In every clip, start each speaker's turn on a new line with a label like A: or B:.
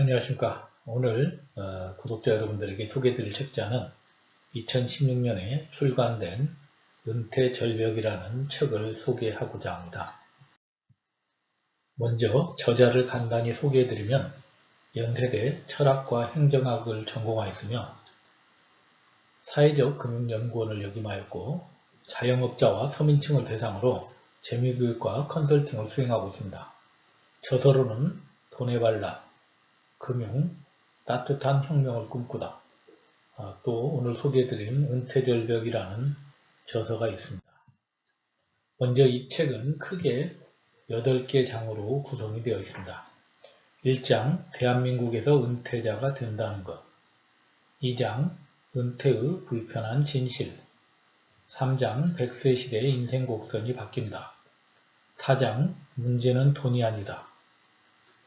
A: 안녕하십니까. 오늘 구독자 여러분들에게 소개해드릴 책자는 2016년에 출간된 은퇴절벽이라는 책을 소개하고자 합니다. 먼저 저자를 간단히 소개해드리면 연세대 철학과 행정학을 전공하였으며 사회적 금융연구원을 역임하였고 자영업자와 서민층을 대상으로 재미교육과 컨설팅을 수행하고 있습니다. 저서로는 돈의 반란, 금융, 따뜻한 혁명을 꿈꾸다. 또 오늘 소개해드린 은퇴절벽이라는 저서가 있습니다. 먼저 이 책은 크게 8개 장으로 구성이 되어 있습니다. 1장, 대한민국에서 은퇴자가 된다는 것. 2장, 은퇴의 불편한 진실. 3장, 100세 시대의 인생 곡선이 바뀐다. 4장, 문제는 돈이 아니다.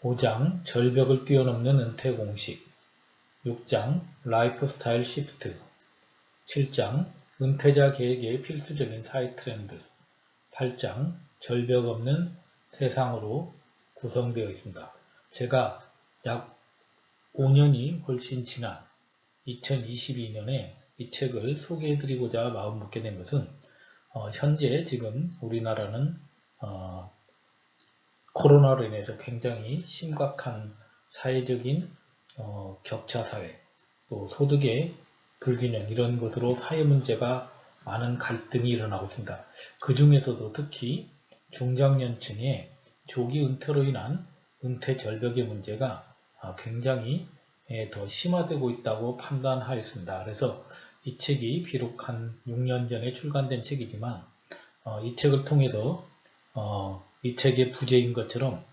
A: 5장, 절벽을 뛰어넘는 은퇴 공식. 6장, 라이프 스타일 시프트. 7장, 은퇴자 계획의 필수적인 사회 트렌드. 8장, 절벽 없는 세상으로 구성되어 있습니다. 제가 약 5년이 훨씬 지난 2022년에 이 책을 소개해드리고자 마음 먹게 된 것은 현재 지금 우리나라는 코로나로 인해서 굉장히 심각한 사회적인 격차 사회, 또 소득의 불균형 이런 것으로 사회 문제가 많은 갈등이 일어나고 있습니다. 그 중에서도 특히 중장년층의 조기 은퇴로 인한 은퇴 절벽의 문제가 굉장히 더 심화되고 있다고 판단하였습니다. 그래서 이 책이 비록 한 6년 전에 출간된 책이지만 이 책을 통해서 이 책의 부제인 것처럼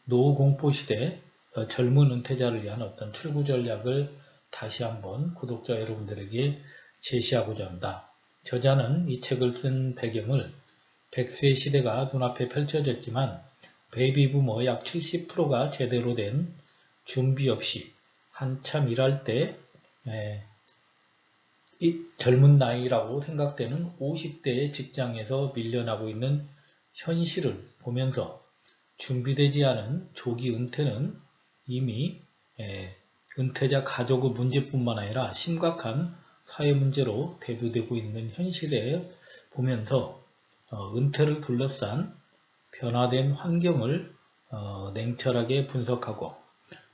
A: 노후 공포 시대 젊은 은퇴자를 위한 어떤 출구 전략을 다시 한번 구독자 여러분들에게 제시하고자 합니다. 저자는 이 책을 쓴 배경을 100세 시대가 눈앞에 펼쳐졌지만 베이비부머 약 70%가 제대로 된 준비 없이 한참 일할 때 젊은 나이라고 생각되는 50대의 직장에서 밀려나고 있는 현실을 보면서 준비되지 않은 조기 은퇴는 이미 은퇴자 가족의 문제뿐만 아니라 심각한 사회 문제로 대두되고 있는 현실에 보면서 은퇴를 둘러싼 변화된 환경을 냉철하게 분석하고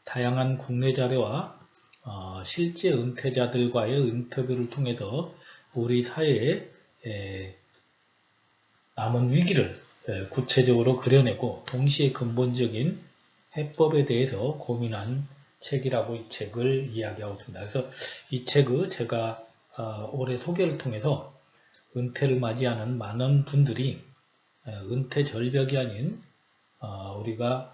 A: 다양한 국내 자료와 실제 은퇴자들과의 인터뷰를 통해서 우리 사회의 남은 위기를 구체적으로 그려내고 동시에 근본적인 해법에 대해서 고민한 책이라고 이 책을 이야기하고 있습니다. 그래서 이 책을 제가 올해 소개를 통해서 은퇴를 맞이하는 많은 분들이 은퇴 절벽이 아닌 우리가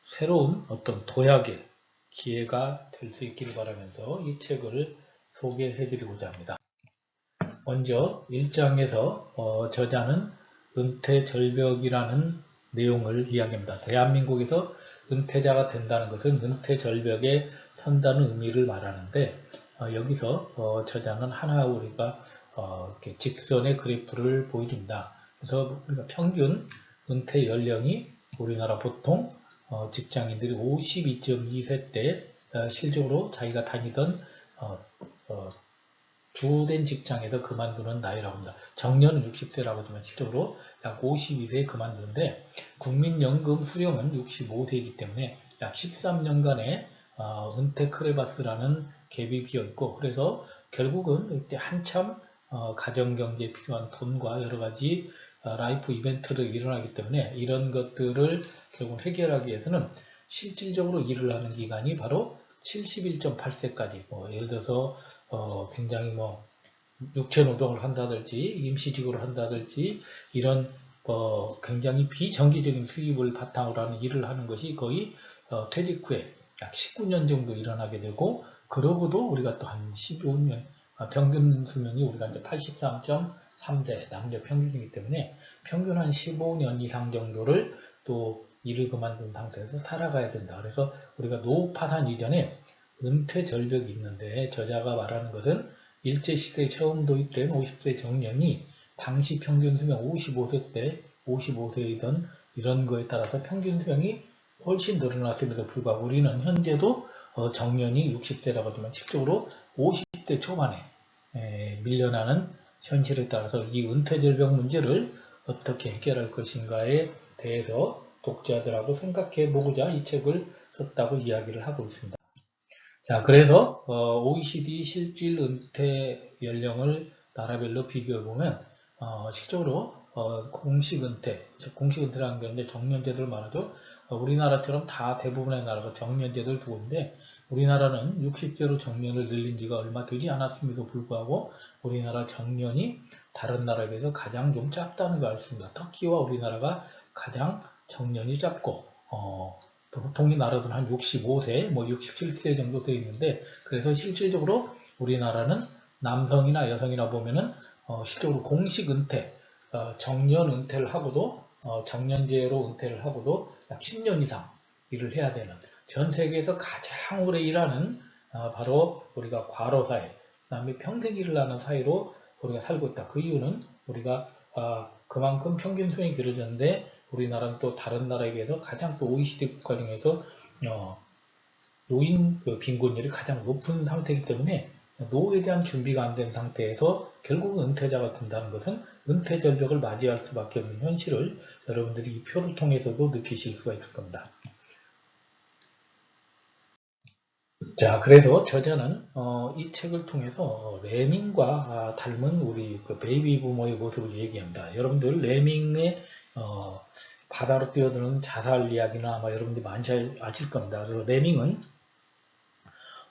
A: 새로운 어떤 도약의 기회가 될 수 있기를 바라면서 이 책을 소개해드리고자 합니다. 먼저 1장에서 저자는 은퇴 절벽이라는 내용을 이야기합니다. 대한민국에서 은퇴자가 된다는 것은 은퇴 절벽에 선다는 의미를 말하는데 여기서 저자는 하나 우리가 이렇게 직선의 그래프를 보여줍니다. 그래서 우리가 평균 은퇴 연령이 우리나라 보통 직장인들이 52.2세 때 실적으로 자기가 다니던 주된 직장에서 그만두는 나이라고 합니다. 정년은 60세라고 하지만 실적으로 약 52세에 그만두는데 국민연금 수령은 65세이기 때문에 약 13년간의 은퇴 크레바스라는 갭이 비어있고 그래서 결국은 이때 한참 가정경제에 필요한 돈과 여러가지 라이프 이벤트를 일어나기 때문에 이런 것들을 결국 해결하기 위해서는 실질적으로 일을 하는 기간이 바로 71.8세까지 예를 들어서 굉장히 육체노동을 한다든지 임시직으로 한다든지 이런 굉장히 비정기적인 수입을 바탕으로 하는 일을 하는 것이 거의 퇴직 후에 약 19년 정도 일어나게 되고 그러고도 우리가 또 한 15년 평균 수명이 우리가 이제 83.3세 남녀 평균이기 때문에 평균 한 15년 이상 정도를 또 일을 그만둔 상태에서 살아가야 된다. 그래서 우리가 노후 파산 이전에 은퇴 절벽이 있는데 저자가 말하는 것은 일제시대에 처음 도입된 50세 정년이 당시 평균 수명 55세 때 55세이던 이런 거에 따라서 평균 수명이 훨씬 늘어났음에도 불구하고 우리는 현재도 정년이 60세라고 하지만 실적으로 50대 초반에 밀려나는 현실에 따라서 이 은퇴절벽 문제를 어떻게 해결할 것인가에 대해서 독자들하고 생각해 보고자 이 책을 썼다고 이야기를 하고 있습니다. 자, 그래서 OECD 실질 은퇴 연령을 나라별로 비교해 보면 실적으로 공식 은퇴, 즉 공식 은퇴라는 게 있는데 정년제도를 말하죠. 우리나라처럼 다 대부분의 나라가 정년제도를 두고 있는데 우리나라는 60세로 정년을 늘린 지가 얼마 되지 않았음에도 불구하고 우리나라 정년이 다른 나라에 비해서 가장 좀 짧다는 걸 알 수 있습니다. 터키와 우리나라가 가장 정년이 짧고 보통의 나라들은 한 65세, 뭐 67세 정도 되어 있는데 그래서 실질적으로 우리나라는 남성이나 여성이나 보면은 실적으로 공식 은퇴, 정년 은퇴를 하고도 정년제로 은퇴를 하고도 약 10년 이상 일을 해야 되는 전 세계에서 가장 오래 일하는 바로 우리가 과로사회, 그 다음에 평생 일을 하는 사회로 우리가 살고 있다. 그 이유는 우리가 그만큼 평균 수명이 길어졌는데 우리나라는 또 다른 나라에 비해서 가장 또 OECD 국가 중에서 노인 빈곤율이 가장 높은 상태이기 때문에 노후에 대한 준비가 안 된 상태에서 결국은 은퇴자가 된다는 것은 은퇴 절벽을 맞이할 수밖에 없는 현실을 여러분들이 이 표를 통해서도 느끼실 수가 있을 겁니다. 자, 그래서 저자는 이 책을 통해서 레밍과 닮은 우리 베이비 부모의 모습을 얘기합니다. 여러분들 레밍의 바다로 뛰어드는 자살 이야기는 아마 여러분들이 많이 잘 아실 겁니다. 그래서 레밍은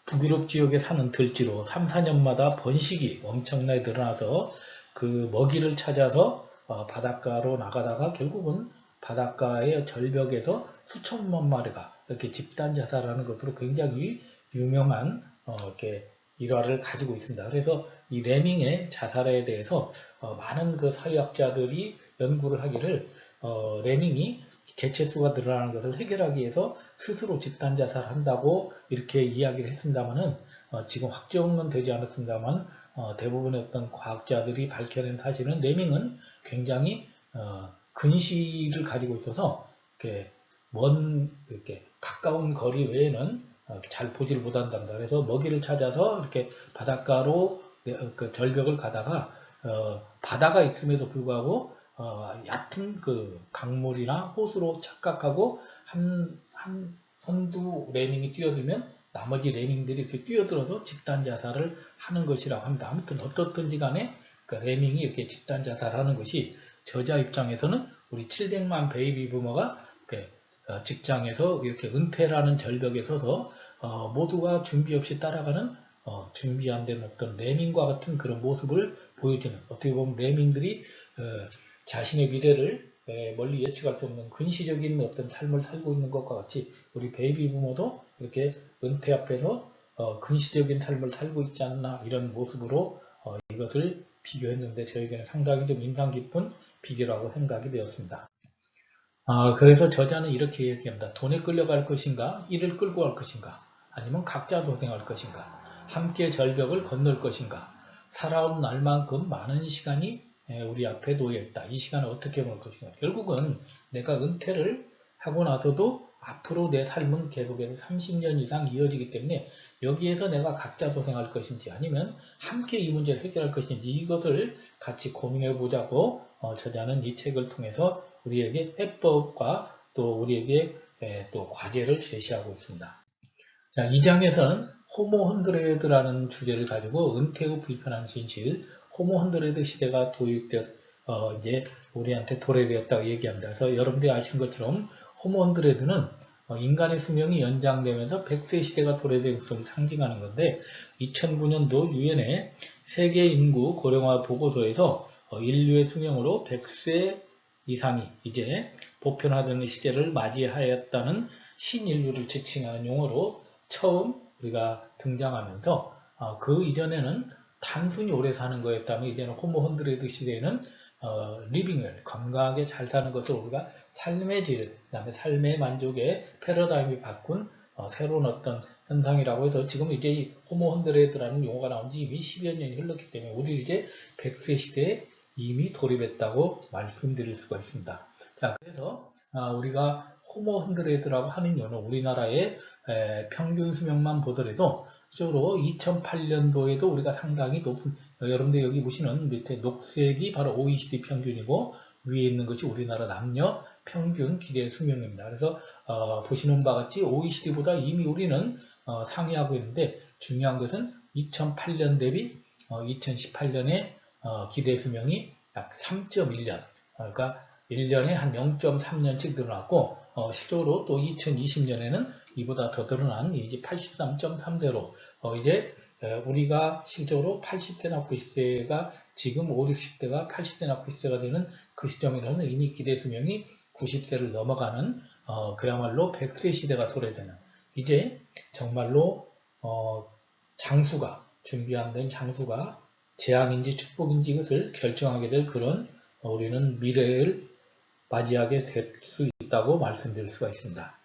A: 북유럽 지역에 사는 들쥐로 3, 4년마다 번식이 엄청나게 늘어나서 그 먹이를 찾아서 바닷가로 나가다가 결국은 바닷가의 절벽에서 수천만 마리가 이렇게 집단 자살하는 것으로 굉장히 유명한 이렇게 일화를 가지고 있습니다. 그래서 이 레밍의 자살에 대해서 많은 그 사회학자들이 연구를 하기를 레밍이 개체수가 늘어나는 것을 해결하기 위해서 스스로 집단 자살한다고 이렇게 이야기를 했습니다만은 지금 확정은 되지 않았습니다만 대부분의 어떤 과학자들이 밝혀낸 사실은 레밍은 굉장히 근시를 가지고 있어서 이렇게 가까운 거리 외에는 잘 보지를 못한답니다. 그래서 먹이를 찾아서 이렇게 바닷가로 그 절벽을 가다가 바다가 있음에도 불구하고 얕은 그 강물이나 호수로 착각하고 한 선두 레밍이 뛰어들면 나머지 레밍들이 이렇게 뛰어들어서 집단 자살을 하는 것이라고 합니다. 아무튼 어떻든지 간에 그 레밍이 이렇게 집단 자살하는 것이 저자 입장에서는 우리 700만 베이비 부머가 직장에서 이렇게 은퇴라는 절벽에 서서 모두가 준비 없이 따라가는 준비 안 된 어떤 레밍과 같은 그런 모습을 보여주는, 어떻게 보면 레밍들이 자신의 미래를 멀리 예측할 수 없는 근시적인 어떤 삶을 살고 있는 것과 같이 우리 베이비 부모도 이렇게 은퇴 앞에서 근시적인 삶을 살고 있지 않나, 이런 모습으로 이것을 비교했는데 저에게는 상당히 좀 인상 깊은 비교라고 생각이 되었습니다. 그래서 저자는 이렇게 얘기합니다. 돈에 끌려갈 것인가, 이를 끌고 갈 것인가, 아니면 각자 도생할 것인가, 함께 절벽을 건널 것인가, 살아온 날만큼 많은 시간이 우리 앞에 놓여있다. 이 시간을 어떻게 보낼 것인가. 결국은 내가 은퇴를 하고 나서도 앞으로 내 삶은 계속해서 30년 이상 이어지기 때문에 여기에서 내가 각자 도생할 것인지 아니면 함께 이 문제를 해결할 것인지 이것을 같이 고민해 보자고 저자는 이 책을 통해서 우리에게 해법과 또 우리에게 또 과제를 제시하고 있습니다. 자, 이 장에서는 호모 헌드레드라는 주제를 가지고 은퇴 후 불편한 진실, 호모 헌드레드 시대가 도입되었, 이제 우리한테 도래되었다고 얘기합니다. 그래서 여러분들이 아시는 것처럼 호모 헌드레드는 인간의 수명이 연장되면서 100세 시대가 도래된 것을 상징하는 건데 2009년도 유엔의 세계 인구 고령화 보고서에서 인류의 수명으로 100세 이상이 이제 보편화되는 시대를 맞이하였다는 신인류를 지칭하는 용어로 처음 우리가 등장하면서 그 이전에는 단순히 오래 사는 거였다면 이제는 호모 헌드레드 시대에는 리빙웰, 건강하게 잘 사는 것을 우리가 삶의 질, 그 다음에 삶의 만족의 패러다임이 바꾼 새로운 어떤 현상이라고 해서 지금 이제 이 호모 헌드레드라는 용어가 나온 지 이미 10여 년이 흘렀기 때문에 우리 이제 100세 시대에 이미 돌입했다고 말씀드릴 수가 있습니다. 자, 그래서 우리가 호모 흔드레드라고 하는 이유는 우리나라의 평균 수명만 보더라도 실제로 2008년도에도 우리가 상당히 높은, 여러분들 여기 보시는 밑에 녹색이 바로 OECD 평균이고 위에 있는 것이 우리나라 남녀 평균 기대 수명입니다. 그래서 보시는 바와 같이 OECD보다 이미 우리는 상회하고 있는데, 중요한 것은 2008년 대비 2018년에 기대 수명이 약 3.1년, 그러니까 1년에 한 0.3년씩 늘어났고, 실제로 또 2020년에는 이보다 더 늘어난 이제 83.3대로 이제 우리가 실제로 80세나 90세가 지금 5, 60대가 80세나 90세가 되는 그 시점에는 이미 기대 수명이 90세를 넘어가는 그야말로 100세 시대가 도래되는, 이제 정말로 장수가 준비한 장수가 재앙인지 축복인지 이것을 결정하게 될 그런 우리는 미래를 맞이하게 될 수 있다고 말씀드릴 수가 있습니다.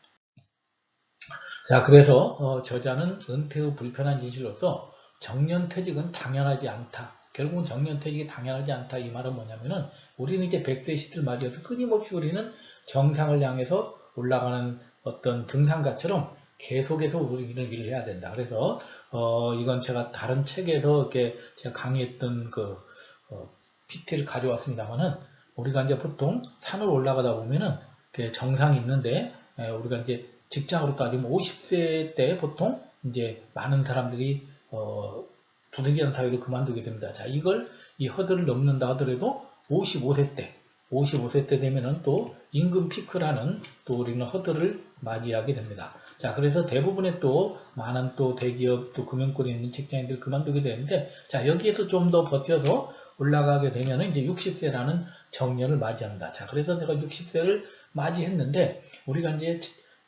A: 자, 그래서 저자는 은퇴 후 불편한 진실로서 정년퇴직은 당연하지 않다. 결국은 정년퇴직이 당연하지 않다. 이 말은 뭐냐면은 우리는 이제 100세 시대를 맞이해서 끊임없이 우리는 정상을 향해서 올라가는 어떤 등산가처럼 계속해서 우리는 일을 해야 된다. 그래서 이건 제가 다른 책에서 이렇게 제가 강의했던 그 PT를 가져왔습니다만은, 우리가 이제 보통 산을 올라가다 보면은 정상이 있는데, 우리가 이제 직장으로 따지면 50세 때 보통 이제 많은 사람들이 부득이한 사유로 그만두게 됩니다. 자, 이 허들을 넘는다 하더라도 55세 때 되면은 또 임금 피크라는 또 우리는 허들을 맞이하게 됩니다. 자, 그래서 대부분의 또 많은 또 대기업 또 금융권에 있는 직장인들 그만두게 되는데, 자, 여기에서 좀 더 버텨서 올라가게 되면은 이제 60세라는 정년을 맞이합니다. 자, 그래서 내가 60세를 맞이했는데, 우리가 이제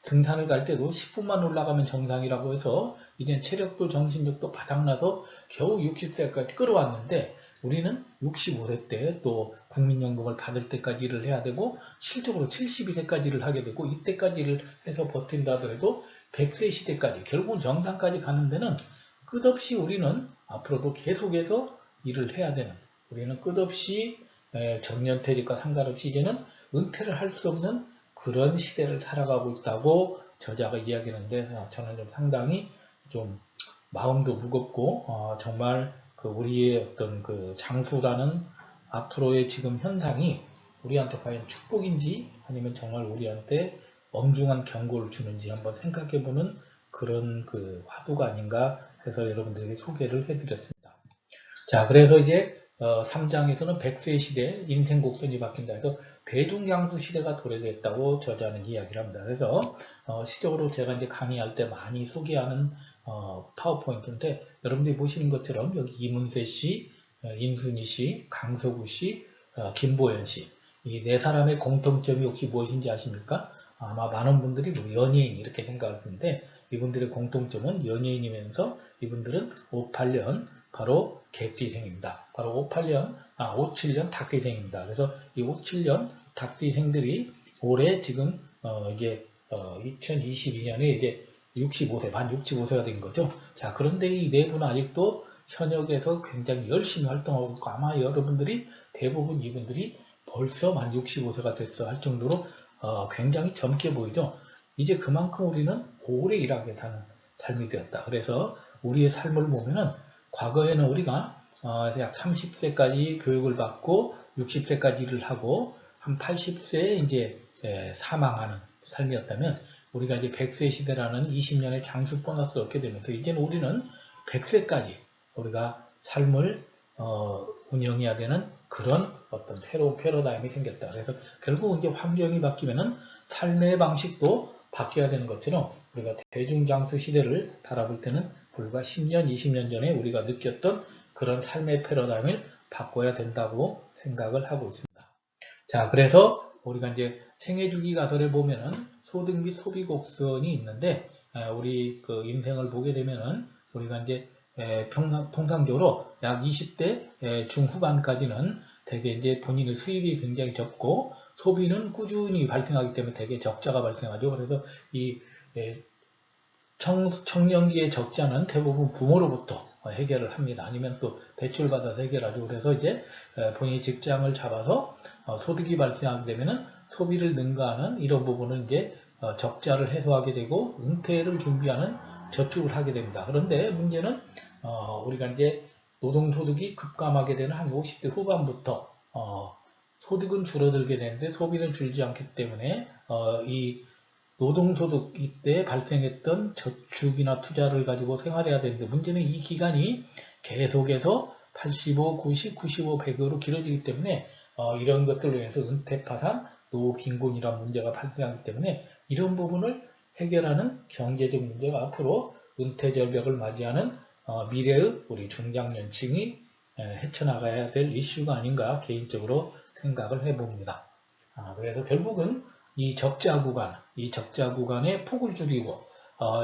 A: 등산을 갈 때도 10분만 올라가면 정상이라고 해서 이제 체력도 정신력도 바닥나서 겨우 60세까지 끌어왔는데, 우리는 65세 때 또 국민연금을 받을 때까지 일을 해야 되고, 실적으로 72세까지 일을 하게 되고, 이때까지 일을 해서 버틴다 하더라도 100세 시대까지, 결국은 정상까지 가는 데는 끝없이 우리는 앞으로도 계속해서 일을 해야 되는, 우리는 끝없이 정년퇴직과 상관없이 이제는 은퇴를 할 수 없는 그런 시대를 살아가고 있다고 저자가 이야기하는데, 저는 좀 상당히 좀 마음도 무겁고 정말 그 우리의 어떤 그 장수라는 앞으로의 지금 현상이 우리한테 과연 축복인지 아니면 정말 우리한테 엄중한 경고를 주는지 한번 생각해보는 그런 그 화두가 아닌가 해서 여러분들에게 소개를 해드렸습니다. 자, 그래서 이제 3장에서는 100세 시대 인생 곡선이 바뀐다 해서 대중장수 시대가 도래됐다고 저자는 이야기를 합니다. 그래서 시적으로 제가 이제 강의할 때 많이 소개하는 파워포인트인데, 여러분들이 보시는 것처럼 여기 이문세 씨, 임순희 씨, 강서구 씨, 김보연 씨, 이 네 사람의 공통점이 혹시 무엇인지 아십니까? 아마 많은 분들이 뭐 연예인 이렇게 생각할 텐데, 이분들의 공통점은 연예인이면서 이분들은 58년 바로 개띠생입니다. 바로 57년 닭띠생입니다. 그래서 이 57년 닭띠생들이 올해 지금 이제 2022년에 이제 65세, 만 65세가 된 거죠. 자, 그런데 이 네 분은 아직도 현역에서 굉장히 열심히 활동하고 있고, 아마 여러분들이 대부분 이분들이 벌써 만 65세가 됐어 할 정도로 굉장히 젊게 보이죠. 이제 그만큼 우리는 오래 일하게 사는 삶이 되었다. 그래서 우리의 삶을 보면은 과거에는 우리가 약 30세까지 교육을 받고 60세까지 일을 하고 한 80세에 이제 사망하는 삶이었다면, 우리가 이제 100세 시대라는 20년의 장수 보너스를 얻게 되면서 이제는 우리는 100세까지 우리가 삶을 운영해야 되는 그런 어떤 새로운 패러다임이 생겼다. 그래서 결국 이제 환경이 바뀌면은 삶의 방식도 바뀌어야 되는 것처럼, 우리가 대중장수 시대를 바라볼 때는 불과 10년, 20년 전에 우리가 느꼈던 그런 삶의 패러다임을 바꿔야 된다고 생각을 하고 있습니다. 자, 그래서 우리가 이제 생애주기 가설에 보면은 소득 및 소비 곡선이 있는데, 우리 그 인생을 보게 되면은 우리가 이제 통상적으로 약 20대 중후반까지는 되게 이제 본인의 수입이 굉장히 적고 소비는 꾸준히 발생하기 때문에 되게 적자가 발생하죠. 그래서 이 청년기의 적자는 대부분 부모로부터 해결을 합니다. 아니면 또 대출받아서 해결하죠. 그래서 이제 본인이 직장을 잡아서 소득이 발생하게 되면은 소비를 능가하는 이런 부분은 이제 적자를 해소하게 되고 은퇴를 준비하는 저축을 하게 됩니다. 그런데 문제는 우리가 이제 노동소득이 급감하게 되는 한 50대 후반부터 소득은 줄어들게 되는데 소비는 줄지 않기 때문에 이 노동소득 이때 발생했던 저축이나 투자를 가지고 생활해야 되는데 문제는 이 기간이 계속해서 85, 90, 95, 100으로 길어지기 때문에 이런 것들로 인해서 은퇴 파산, 노빈곤이라는 문제가 발생하기 때문에 이런 부분을 해결하는 경제적 문제가 앞으로 은퇴 절벽을 맞이하는 미래의 우리 중장년층이 헤쳐나가야 될 이슈가 아닌가 개인적으로 생각을 해봅니다. 그래서 결국은 이 적자 구간의 폭을 줄이고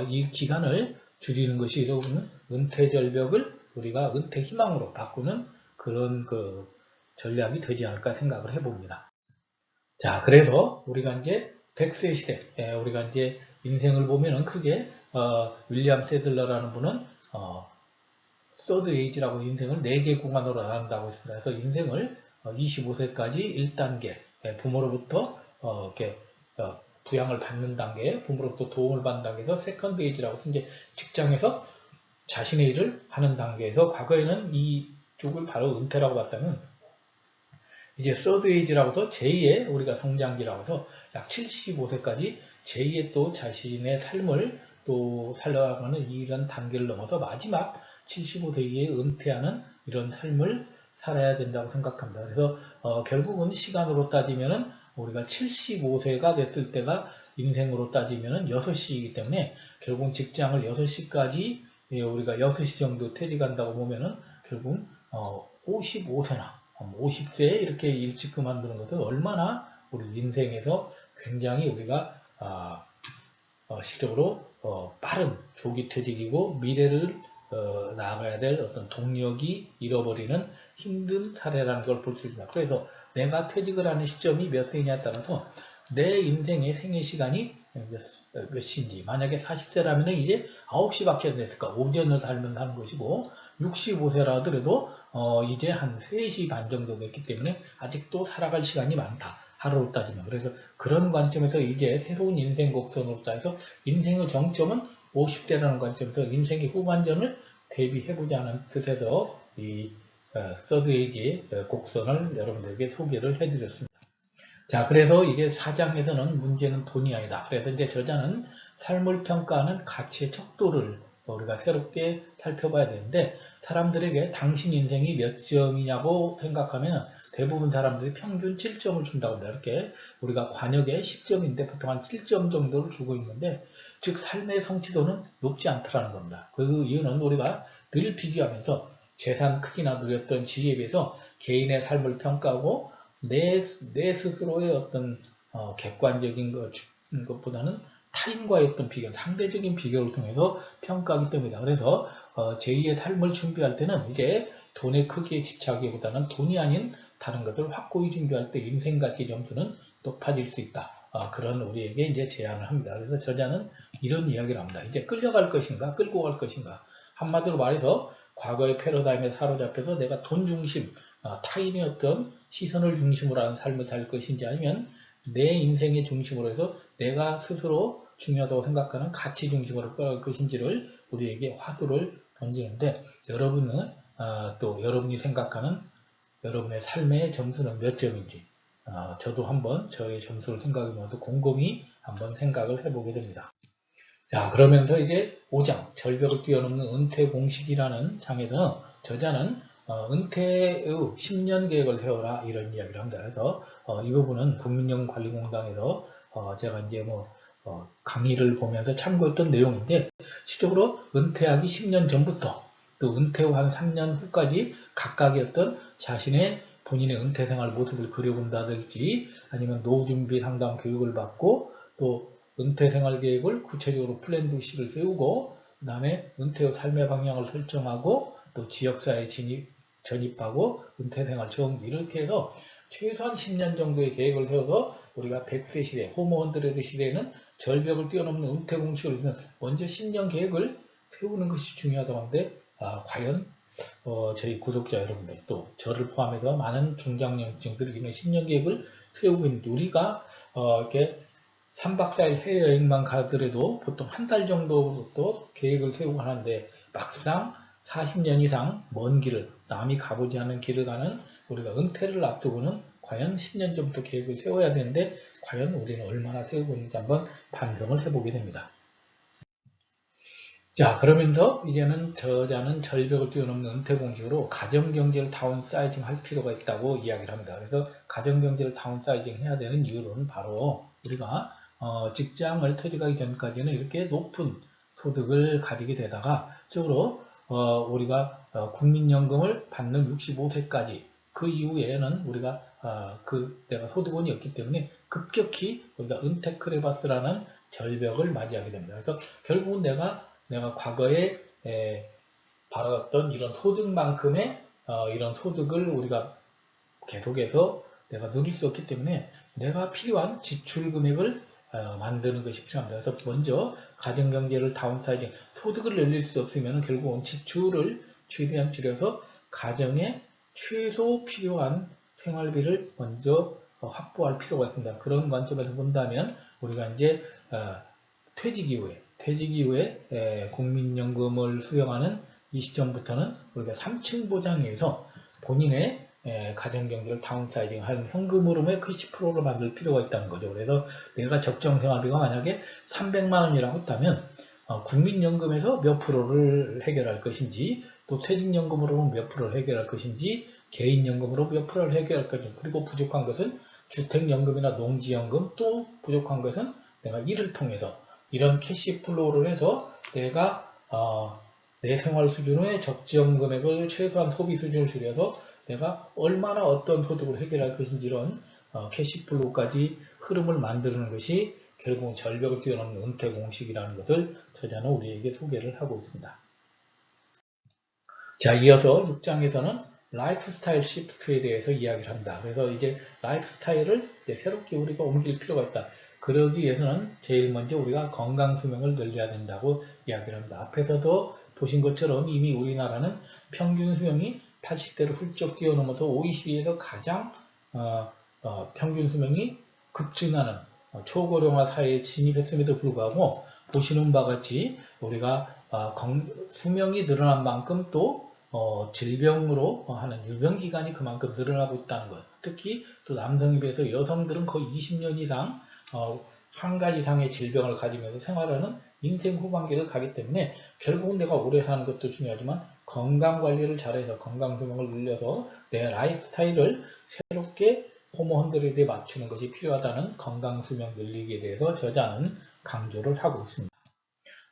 A: 이 기간을 줄이는 것이 여러분 은퇴 절벽을 우리가 은퇴 희망으로 바꾸는 그런 전략이 되지 않을까 생각을 해봅니다. 자, 그래서 우리가 이제 100세 시대, 우리가 이제 인생을 보면은 크게 윌리엄 세들러라는 분은 서드 에이지라고 인생을 4개 구간으로 나눈다고 했습니다. 그래서 인생을 25세까지 1단계, 부모로부터 이렇게 부양을 받는 단계, 부모로부터 도움을 받는 단계에서 세컨드 에이지라고 해서 이제 직장에서 자신의 일을 하는 단계에서 과거에는 이쪽을 바로 은퇴라고 봤다면 이제 서드 에이지라고 해서 제2의 우리가 성장기라고 해서 약 75세까지 제2의 또 자신의 삶을 또 살아가는 이런 단계를 넘어서 마지막 75세 이후에 은퇴하는 이런 삶을 살아야 된다고 생각합니다. 그래서 결국은 시간으로 따지면은 우리가 75세가 됐을 때가 인생으로 따지면은 6시이기 때문에 결국 직장을 6시까지 우리가 6시 정도 퇴직한다고 보면은 결국 55세나 50세에 이렇게 일찍 그만두는 것은 얼마나 우리 인생에서 굉장히 우리가 실적으로 빠른 조기 퇴직이고 미래를 나아가야 될 어떤 동력이 잃어버리는 힘든 사례라는 걸 볼 수 있습니다. 그래서 내가 퇴직을 하는 시점이 몇 세냐에 따라서 내 인생의 생애 시간이 몇 시인지 만약에 40세라면 이제 9시밖에 안 됐을까 오전을 살면 하는 것이고 65세라 하더라도 이제 한 3시 반 정도 됐기 때문에 아직도 살아갈 시간이 많다. 하루로 따지면. 그래서 그런 관점에서 이제 새로운 인생 곡선으로 따져서 인생의 정점은 50대라는 관점에서 인생의 후반전을 대비해보자는 뜻에서 이 서드 에이지 곡선을 여러분들에게 소개를 해드렸습니다. 자, 그래서 이게 4장에서는 문제는 돈이 아니다. 그래서 이제 저자는 삶을 평가하는 가치의 척도를 우리가 새롭게 살펴봐야 되는데 사람들에게 당신 인생이 몇 점이냐고 생각하면 대부분 사람들이 평균 7점을 준다고 합니다. 이렇게 우리가 관역에 10점인데 보통 한 7점 정도를 주고 있는데 즉 삶의 성취도는 높지 않더라는 겁니다. 그 이유는 우리가 늘 비교하면서 재산 크기나 누렸던 지위에 비해서 개인의 삶을 평가하고 내 스스로의 어떤 객관적인 것보다는 타인과의 어떤 비교, 상대적인 비교를 통해서 평가하기 때문이다. 그래서 제2의 삶을 준비할 때는 이제 돈의 크기에 집착하기보다는 돈이 아닌 다른 것을 확고히 준비할 때 인생가치 점수는 높아질 수 있다. 그런 우리에게 이제 제안을 합니다. 그래서 저자는 이런 이야기를 합니다. 이제 끌려갈 것인가, 끌고 갈 것인가. 한마디로 말해서 과거의 패러다임에 사로잡혀서 내가 돈 중심, 타인의 어떤 시선을 중심으로 하는 삶을 살 것인지 아니면 내 인생의 중심으로 해서 내가 스스로 중요하다고 생각하는 가치 중심으로 끌어갈 것인지를 우리에게 화두를 던지는데 여러분은 또 여러분이 생각하는 여러분의 삶의 점수는 몇 점인지 저도 한번 저의 점수를 생각해보면서 곰곰이 한번 생각을 해보게 됩니다. 자, 그러면서 이제 5장 절벽을 뛰어넘는 은퇴 공식이라는 장에서 저자는 은퇴의 10년 계획을 세워라 이런 이야기를 합니다. 그래서 이 부분은 국민연금관리공단에서 제가 이제 강의를 보면서 참고했던 내용인데 실적으로 은퇴하기 10년 전부터 또 은퇴 후 한 3년 후까지 각각의 어떤 자신의 본인의 은퇴 생활 모습을 그려본다든지 아니면 노후준비 상담 교육을 받고 또 은퇴 생활 계획을 구체적으로 플랜 C를 세우고 그 다음에 은퇴 후 삶의 방향을 설정하고 또 지역사회에 전입하고 은퇴 생활 정비 이렇게 해서 최소한 10년 정도의 계획을 세워서 우리가 100세 시대, 호모 100 시대에는 절벽을 뛰어넘는 은퇴 공식을 위해서 먼저 10년 계획을 세우는 것이 중요하다고 하는데 과연 저희 구독자 여러분들 또 저를 포함해서 많은 중장년층들이 이런 10년 계획을 세우고 있는데 우리가 이렇게 3박 4일 해외여행만 가더라도 보통 한 달 정도 또 계획을 세우고 하는데 막상 40년 이상 먼 길을 남이 가보지 않은 길을 가는 우리가 은퇴를 앞두고는 과연 10년 전부터 계획을 세워야 되는데 과연 우리는 얼마나 세우고 있는지 한번 반성을 해보게 됩니다. 자, 그러면서 이제는 저자는 절벽을 뛰어넘는 은퇴 공식으로 가정경제를 다운사이징 할 필요가 있다고 이야기를 합니다. 그래서 가정경제를 다운사이징 해야 되는 이유는 바로 우리가 직장을 퇴직하기 전까지는 이렇게 높은 소득을 가지게 되다가 적으로 우리가 국민연금을 받는 65세까지 그 이후에는 우리가 내가 소득원이 없기 때문에 급격히 우리가 은퇴 크레바스라는 절벽을 맞이하게 됩니다. 그래서 결국은 내가 과거에 받았던 이런 소득만큼의 이런 소득을 우리가 계속해서 내가 누릴 수 없기 때문에 내가 필요한 지출 금액을 만드는 것이 필요합니다. 그래서 먼저 가정경제를 다운사이징, 소득을 늘릴 수 없으면 결국은 지출을 최대한 줄여서 가정에 최소 필요한 생활비를 먼저 확보할 필요가 있습니다. 그런 관점에서 본다면 우리가 이제 퇴직 이후에 국민연금을 수령하는 이 시점부터는 우리가 3층 보장에서 본인의 가정경제를 다운사이징하는 현금 흐름의 그 10%를 만들 필요가 있다는 거죠. 그래서 내가 적정 생활비가 만약에 300만 원이라고 했다면 국민연금에서 몇 프로를 해결할 것인지 또 퇴직연금으로 몇 프로를 해결할 것인지 개인연금으로 몇 프로를 해결할 것인지 그리고 부족한 것은 주택연금이나 농지연금 또 부족한 것은 내가 이를 통해서 이런 캐시플로우를 해서 내가 내 생활 수준의 적정 금액을 최소한 소비 수준을 줄여서 내가 얼마나 어떤 소득을 해결할 것인지 이런 캐시플로우까지 흐름을 만드는 것이 결국은 절벽을 뛰어넘는 은퇴 공식이라는 것을 저자는 우리에게 소개를 하고 있습니다. 자, 이어서 6장에서는 라이프스타일 시프트에 대해서 이야기를 합니다. 그래서 이제 라이프스타일을 이제 새롭게 우리가 옮길 필요가 있다. 그러기 위해서는 제일 먼저 우리가 건강 수명을 늘려야 된다고 이야기를 합니다. 앞에서도 보신 것처럼 이미 우리나라는 평균 수명이 80대를 훌쩍 뛰어넘어서 OECD에서 가장 평균 수명이 급증하는 초고령화 사회에 진입했음에도 불구하고 보시는 바와 같이 우리가 수명이 늘어난 만큼 또 질병으로 하는 유병기간이 그만큼 늘어나고 있다는 것. 특히 또 남성에 비해서 여성들은 거의 20년 이상 한 가지 이상의 질병을 가지면서 생활하는 인생 후반기를 가기 때문에 결국은 내가 오래 사는 것도 중요하지만 건강관리를 잘해서 건강수명을 늘려서 내 라이프 스타일을 새롭게 호모헌드레드에 맞추는 것이 필요하다는 건강수명 늘리기에 대해서 저자는 강조를 하고 있습니다.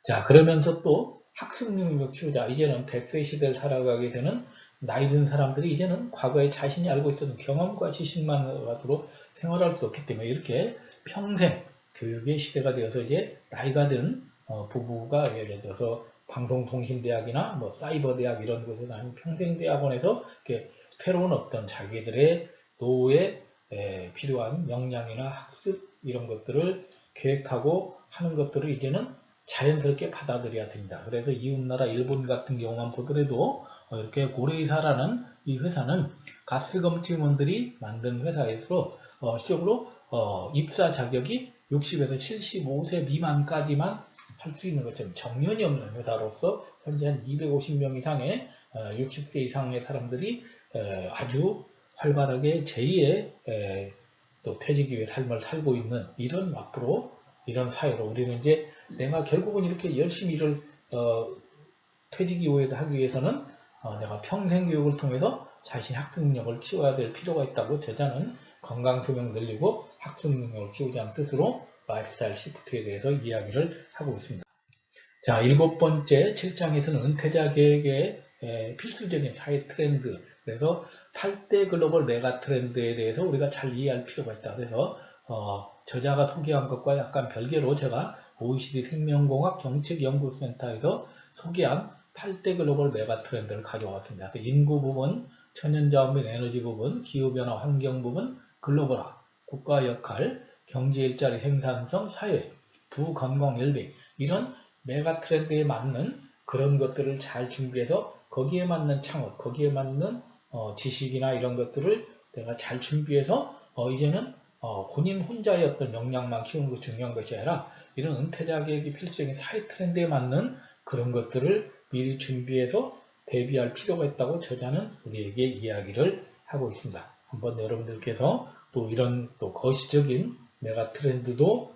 A: 자, 그러면서 또 학습 능력 키우자. 이제는 100세 시대를 살아가게 되는 나이 든 사람들이 이제는 과거에 자신이 알고 있었던 경험과 지식만 가지고 생활할 수 없기 때문에 이렇게 평생 교육의 시대가 되어서 이제 나이가 든 부부가 예를 들어서 방송통신대학이나 뭐 사이버대학 이런 곳에서 아니면 평생대학원에서 이렇게 새로운 어떤 자기들의 노후에 필요한 역량이나 학습 이런 것들을 계획하고 하는 것들을 이제는 자연스럽게 받아들여야 됩니다. 그래서 이웃나라 일본 같은 경우만 보더라도 이렇게 고레이사라는 이 회사는 가스검침원들이 만든 회사에서 시적으로 입사 자격이 60에서 75세 미만까지만 할 수 있는 것처럼 정년이 없는 회사로서 현재 한 250명 이상의 60세 이상의 사람들이 아주 활발하게 제2의 또 퇴직 이후의 삶을 살고 있는 이런 앞으로 이런 사회로 우리는 이제 내가 결국은 이렇게 열심히 일을 퇴직 이후에도 하기 위해서는 내가 평생 교육을 통해서 자신의 학습 능력을 키워야 될 필요가 있다고 저자는 건강 수명 늘리고 학습 능력을 키우자는 뜻으로 라이프스타일 시프트에 대해서 이야기를 하고 있습니다. 자, 7번째 7장에서는 은퇴자 계획의 필수적인 사회 트렌드, 그래서 8대 글로벌 메가 트렌드에 대해서 우리가 잘 이해할 필요가 있다. 그래서 저자가 소개한 것과 약간 별개로 제가 OECD 생명공학 정책연구센터에서 소개한 8대 글로벌 메가 트렌드를 가져왔습니다. 그래서 인구 부분, 천연자원 및 에너지 부분, 기후변화 환경 부분, 글로벌화, 국가 역할, 경제 일자리 생산성, 사회, 부건강 웰빙 이런 메가 트렌드에 맞는 그런 것들을 잘 준비해서 거기에 맞는 창업, 거기에 맞는 지식이나 이런 것들을 내가 잘 준비해서 이제는 본인 혼자의 어떤 역량만 키우는 것이 중요한 것이 아니라 이런 은퇴 자격이 필수적인 사회 트렌드에 맞는 그런 것들을 미리 준비해서 대비할 필요가 있다고 저자는 우리에게 이야기를 하고 있습니다. 한번 여러분들께서 또 이런 또 거시적인 메가 트렌드도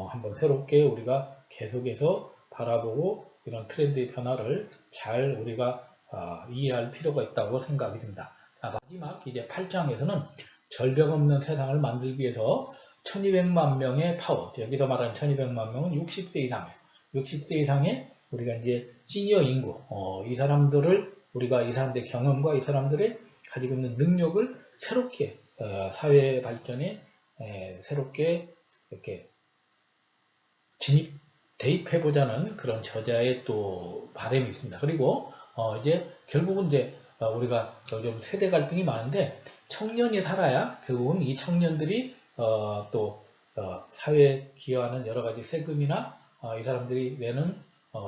A: 한번 새롭게 우리가 계속해서 바라보고 이런 트렌드의 변화를 잘 우리가 이해할 필요가 있다고 생각이 듭니다. 자, 마지막 이제 8장에서는 절벽 없는 세상을 만들기 위해서 1200만 명의 파워, 여기서 말하는 1200만 명은 60세 이상이에요. 60세 이상의 우리가 이제 시니어 인구, 이 사람들을 우리가 이 사람들의 경험과 이 사람들의 가지고 있는 능력을 새롭게 사회 발전에 새롭게 이렇게 대입해보자는 그런 저자의 또 바람이 있습니다. 그리고 이제 결국은 이제 우리가 요즘 세대 갈등이 많은데 청년이 살아야 결국은 이 청년들이 또 사회에 기여하는 여러 가지 세금이나 이 사람들이 내는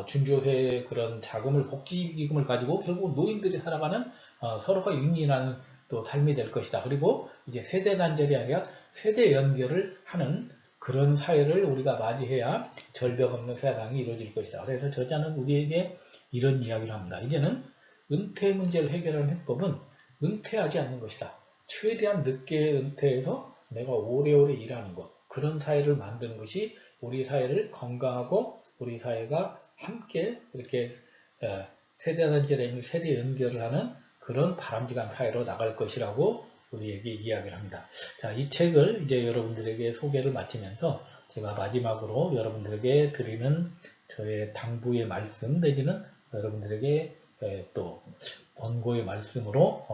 A: 준조세 그런 자금을 복지기금을 가지고 결국 노인들이 살아가는 서로가 윈윈하는 또 삶이 될 것이다. 그리고 이제 세대 단절이 아니라 세대 연결을 하는 그런 사회를 우리가 맞이해야 절벽 없는 세상이 이루어질 것이다. 그래서 저자는 우리에게 이런 이야기를 합니다. 이제는 은퇴 문제를 해결하는 해법은 은퇴하지 않는 것이다. 최대한 늦게 은퇴해서 내가 오래오래 일하는 것, 그런 사회를 만드는 것이 우리 사회를 건강하고 우리 사회가 함께 이렇게 세대 단절에 있는 세대 연결을 하는 그런 바람직한 사회로 나갈 것이라고 우리에게 이야기를 합니다. 자, 이 책을 이제 여러분들에게 소개를 마치면서 제가 마지막으로 여러분들에게 드리는 저의 당부의 말씀 내지는 여러분들에게 또 권고의 말씀으로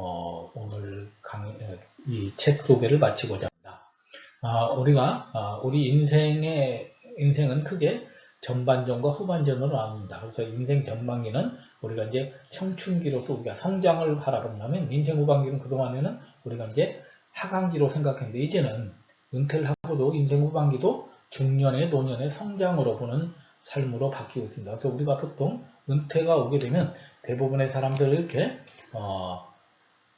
A: 오늘 이 책 소개를 마치고자 합니다. 우리 인생은 크게 전반전과 후반전으로 나눕니다. 그래서 인생 전반기는 우리가 이제 청춘기로서 우리가 성장을 바라본다면, 인생 후반기는 그동안에는 우리가 이제 하강기로 생각했는데, 이제는 은퇴를 하고도 인생 후반기도 중년의 노년의 성장으로 보는 삶으로 바뀌고 있습니다. 그래서 우리가 보통 은퇴가 오게 되면 대부분의 사람들을 이렇게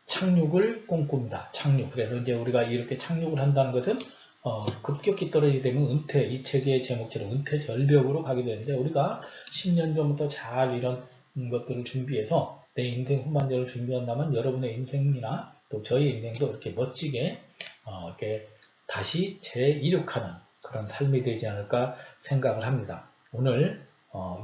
A: 착륙을 꿈꿉니다. 착륙. 그래서 이제 우리가 이렇게 착륙을 한다는 것은 급격히 떨어지게 되면 은퇴, 이 책의 제목처럼 은퇴 절벽으로 가게 되는데, 우리가 10년 전부터 잘 이런 것들을 준비해서 내 인생 후반전을 준비한다면 여러분의 인생이나 또 저희 인생도 이렇게 멋지게 이렇게 다시 재이륙하는 그런 삶이 되지 않을까 생각을 합니다. 오늘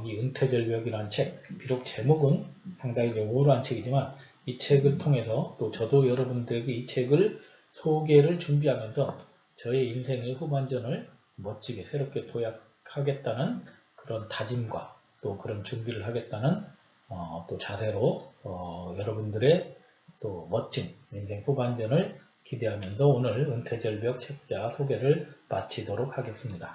A: 이 은퇴절벽이라는 책, 비록 제목은 상당히 우울한 책이지만 이 책을 통해서 또 저도 여러분들에게 이 책을 소개를 준비하면서 저의 인생의 후반전을 멋지게 새롭게 도약하겠다는 그런 다짐과 또 그런 준비를 하겠다는 또 자세로 여러분들의 또 멋진 인생 후반전을 기대하면서 오늘 은퇴절벽 책자 소개를 마치도록 하겠습니다.